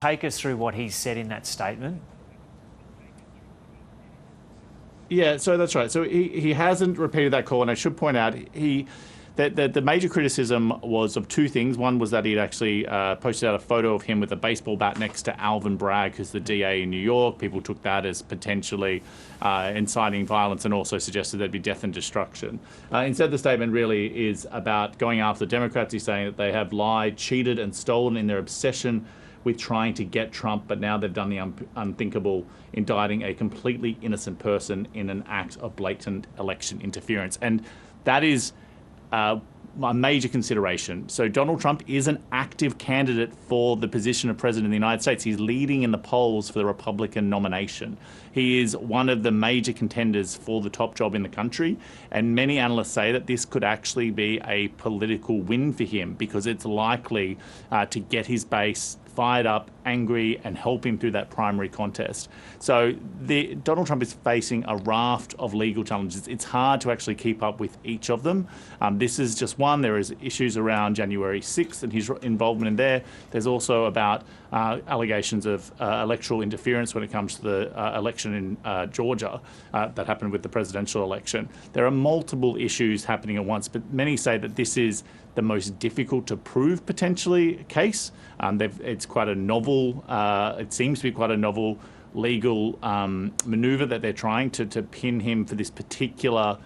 Take us through what he said in that statement. Yeah, so that's right. So he hasn't repeated that call, and I should point out that the major criticism was of two things. One was that he'd actually posted out a photo of him with a baseball bat next to Alvin Bragg, who's the DA in New York. People took that as potentially inciting violence and also suggested there'd be death and destruction. Instead, the statement really is about going after the Democrats. He's saying that they have lied, cheated, and stolen in their obsession with trying to get Trump, but now they've done the unthinkable, indicting a completely innocent person in an act of blatant election interference. And that is a major consideration. So Donald Trump is an active candidate for the position of president of the United States. He's leading in the polls for the Republican nomination. He is one of the major contenders for the top job in the country. And many analysts say that this could actually be a political win for him because it's likely to get his base fired up, angry, and help him through that primary contest. So Donald Trump is facing a raft of legal challenges. It's hard to actually keep up with each of them. This is just one. There is issues around January 6th and his involvement in there. There's also about allegations of electoral interference when it comes to the election in Georgia that happened with the presidential election. There are multiple issues happening at once, but many say that this is the most difficult to prove potentially case. It's quite a novel, it seems to be quite a novel legal maneuver that they're trying to pin him for this particular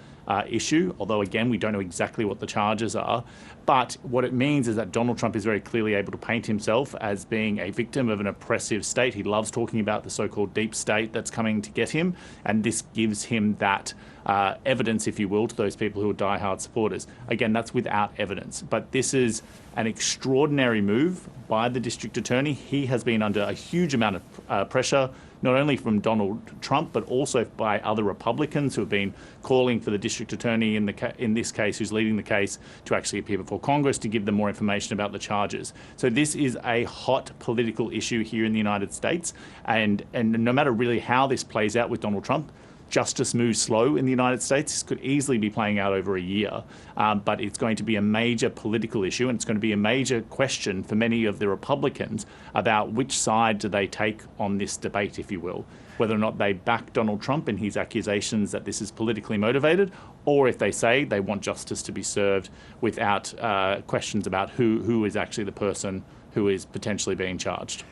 issue, although again, we don't know exactly what the charges are. But what it means is that Donald Trump is very clearly able to paint himself as being a victim of an oppressive state. He loves talking about the so-called deep state that's coming to get him, and this gives him that evidence, if you will, to those people who are diehard supporters. Again, that's without evidence, but this is an extraordinary move by the district attorney. He has been under a huge amount of pressure, not only from Donald Trump, but also by other Republicans who have been calling for the district attorney in this case, who's leading the case, to actually appear before Congress to give them more information about the charges. So this is a hot political issue here in the United States, and no matter really how this plays out with Donald Trump, justice moves slow in the United States. This could easily be playing out over a year, but it's going to be a major political issue, and it's going to be a major question for many of the Republicans about which side do they take on this debate, if you will, whether or not they back Donald Trump in his accusations that this is politically motivated, or if they say they want justice to be served without questions about who is actually the person who is potentially being charged.